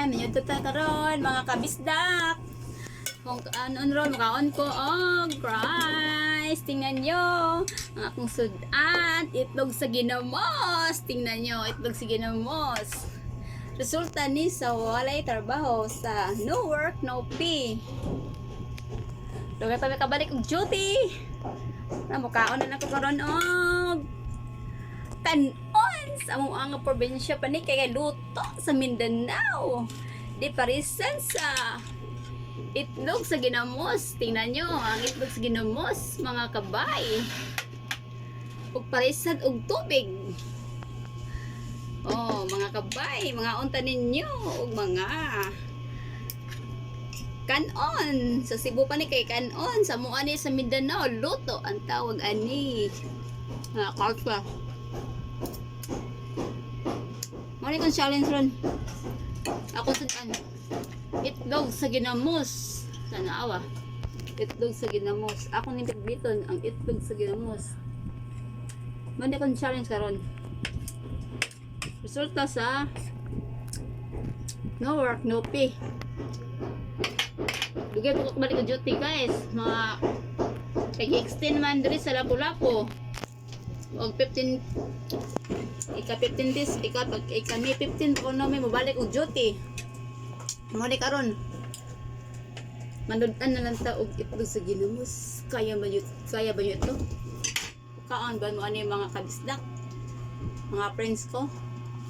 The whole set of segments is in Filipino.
Mayroon ta karon mga kabisdak. Kung ano ron, makaon ko, oh, guys, tingnan nyo, ang akong sudan, itlog sa ginamos, tingnan nyo, itlog sa ginamos. Resulta ni sa walay trabaho, sa no work, no pay. Lugar pa kabalik og duty, na makaon na ako karon og kanon sa mga probinsya pa ni kay luto sa Mindanao. Di parisan sa itlog sa ginamos. Tingnan nyo, ang itlog sa ginamos, mga kabay. Ug parisan og tubig. Oh, mga kabay, mga unta ninyo, ug mga kanon. Sa Cebu pa ni kay kanon. Sa mua ni sa Mindanao, luto ang tawag ani. Mga kalsa. Mali kong challenge ron. Ako sudan. Itlog sa ginamos. Sana awa. Itlog sa ginamos. Ako ni Biton ang itlog sa ginamos. Mali kong challenge karon. Resulta sa no work, no pay. Dugay po ko balik ko duty guys. Mga kay-extend man diri sa Lapu-Lapu. Og 15 ika 15 days, ika may 15 ko na may mabalik og duty. Mo ni karon. Manudan na lang ta og itlog sa ginamos. Kaya ba yun ito? Kaon ba mo ani mga kabisdak? Mga friends ko,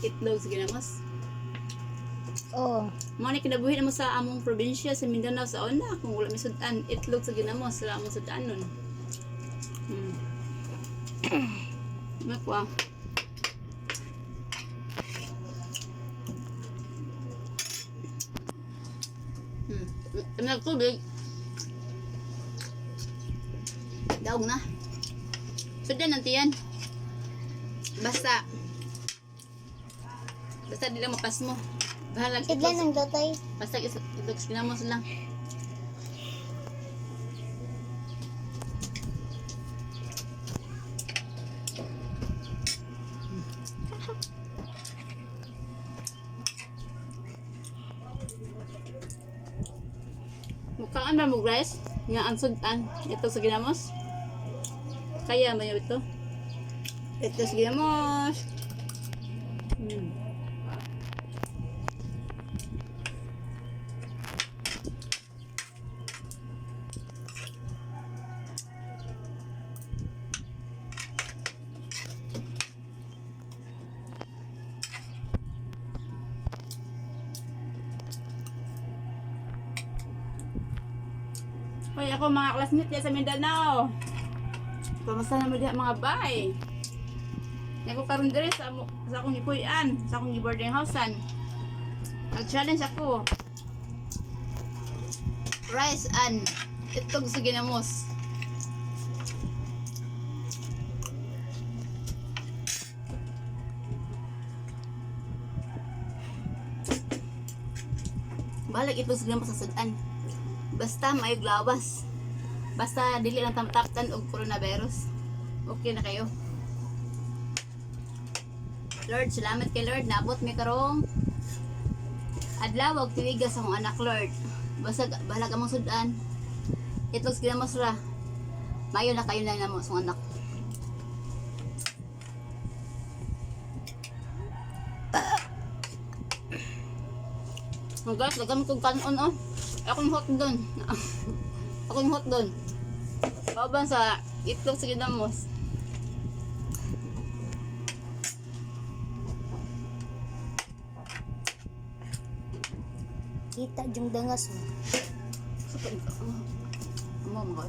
itlog sa ginamos. Oh. Mo ni kinabuhi na mo sa among probinsya sa Mindanao sa una kung wala mi sudan itlog sa ginamos sa among sudan nun. Makwa. Nagtubig. Daog na. Sudan nanti yan. Basta di lang mapas mo. Bahala Sidlan ng tatay. basta itlog ginamos lang. Mukaan ba mo guys? Nga ang sudan ito sa ginamos. Kaya ba yun ito? Ito sa ginamos. Hoy ako mga classmate diya sa Mindanao. Kamusta naman diha mga bay? Ako karon dire sa akong gipuy-an, sa akong boarding house-an. Nag-challenge ako. Rice and itlog sa ginamos. Balik itlog sa ginamos sa sudan. Basta may glawas. Basta dili lang tamtaptan og coronavirus. Okay na kayo. Lord, salamat kay Lord. Naabot mi karong adlaw og tuiga sa akong anak, Lord. Basta bahala ka mong sudan. Itlog sa ginamos ra. Mayo na kayo na mo sa anak. Guys, lagam kong kanon oh. Akong hot doon. Akong hot doon. Paban sa itlog sa ginamos. Kita yung dangas mo. Sakit ka. Mga.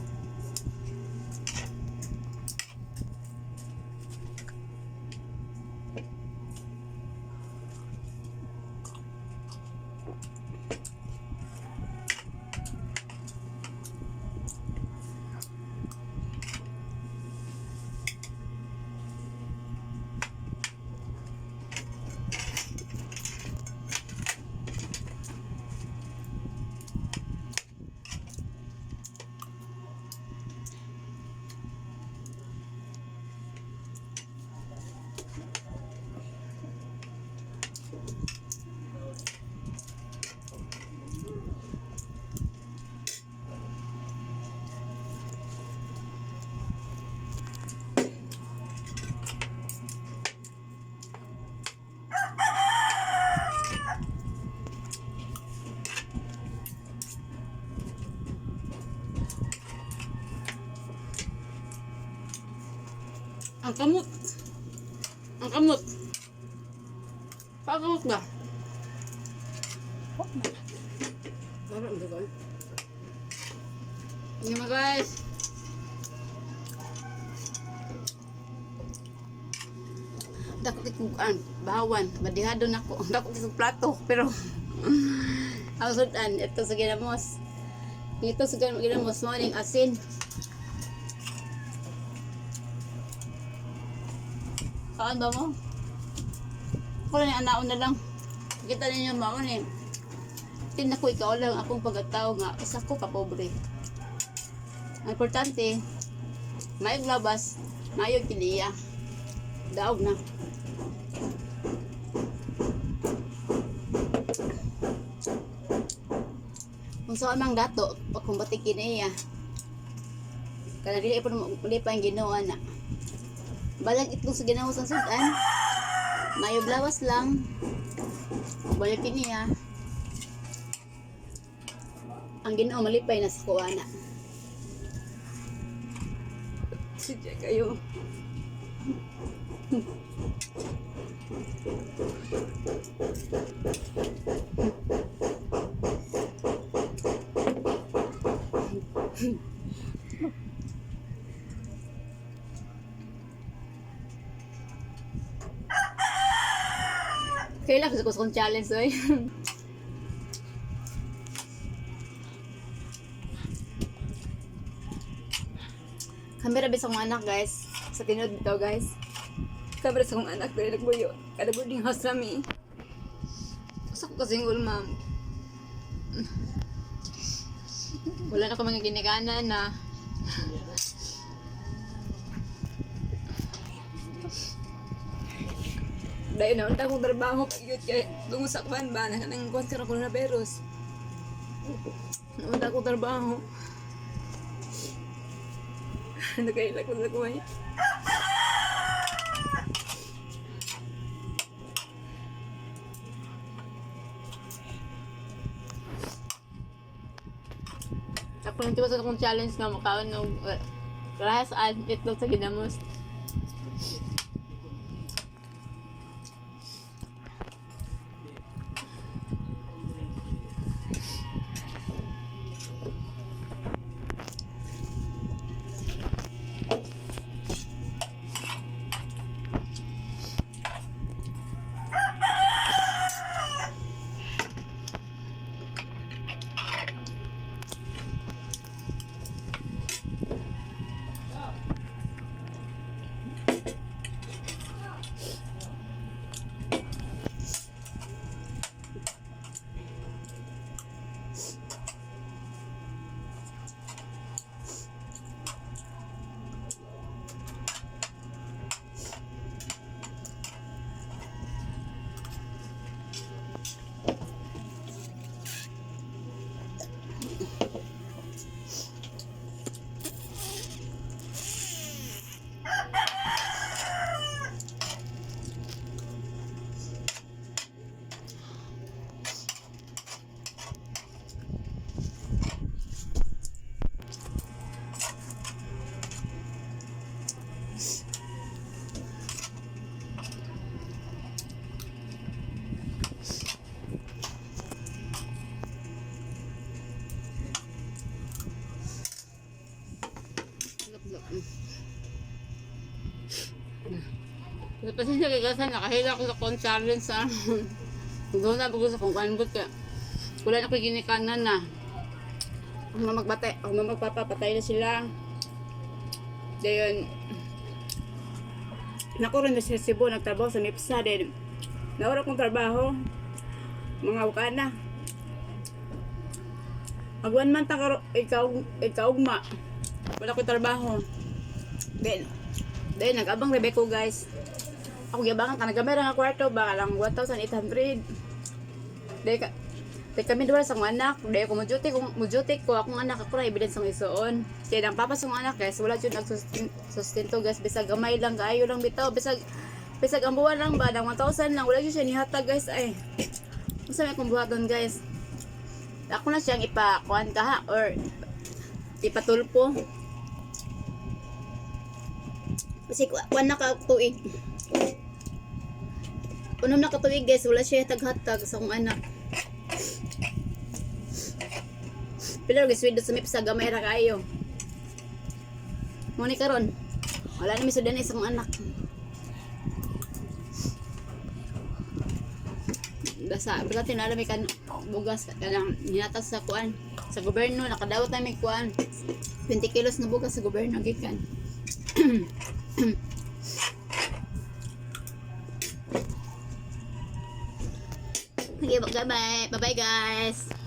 Ang kamot. Ang kamot. Pakamot ba? Parang hindi ko. Hindi mo guys. Dakot ikuan, bahawan, badihado na ko. Dakot isang plato, pero ang sudan, ito sa ginamos. Ito sa ginamos, morning asin. Saan ba mo? Ako lang yung anaon na lang. Kita ninyo maon eh. Tinan ko ikaw lang akong pagkatao nga. Isa ko kapobre. Ang importante, mayog labas, mayog kiliya. Daog na. Kung saan mang dato, pag kung batik kiniya. Kada dili pa yung ginawa na. Balag itlog sa ginawa sa sudan. Mayog lawas lang. Balik niya. Ang ginoo malipay na sa kuwana. Sige kayo. Kailan sa kusong challenge oy. Kamera bisa kong anak guys. Sa tinod dito guys. Kamera sa kong anak dahil nagbuyo. Kada boarding house nami. Gusto ko kasing ulmam. Wala na ko mga ginikanan na. Dahil na unta kong trabaho pag-yut kay lumusakban ba na kanang kuwan ka coronavirus. Naunta kong trabaho. Nagkailag ko sa kuwan. Ako lang tiba sa akong challenge nga makaon ng rice and itlog sa ginamos. Kasi nagagasan, nakahila ko sa kong challenge sa doon na bago sa kong kanbot ka. Wala na ko ginikanan na. Ang magpapapatay na sila. Dayon, nako rin na sa Cebu, nagtrabaho sa MIPSA din. Naura kong trabaho, mga wakana. Mag 1 month ang ikaugma. Wala ko trabaho. Then nag-abang rebe ko guys. Ako gibangan ka nagamera nga kwarto ba lang 1,800. Dahil kami duwa sa mga anak. Dahil kung mujutik ko akong anak ako na evidence ng isuon. Kaya ang papas ng anak guys, wala dyan nagsustinto guys. Bisag gamay lang, kaayo lang bitaw. Bisag ang buwan lang ba, ng 1,000 lang. Wala dyan siya nihatag guys. Ay, masa may kong buhaton guys. Ako na siyang ipakuhan ka ha, or ipatulpo. Kasi kuwan na ka tuig. Unom na ka tuig guys, wala siya taghatag sa akong anak. Pero guys, with sa mipsa gamay ra kayo. Mo ni karon. Wala na mi sudan sa akong anak. Basta tinala mi kan bugas kanang hinatag sa kuan sa gobyerno, nakadawat na mi kuan 20 kilos na bugas sa gobyerno gikan. Okay, bye bye guys.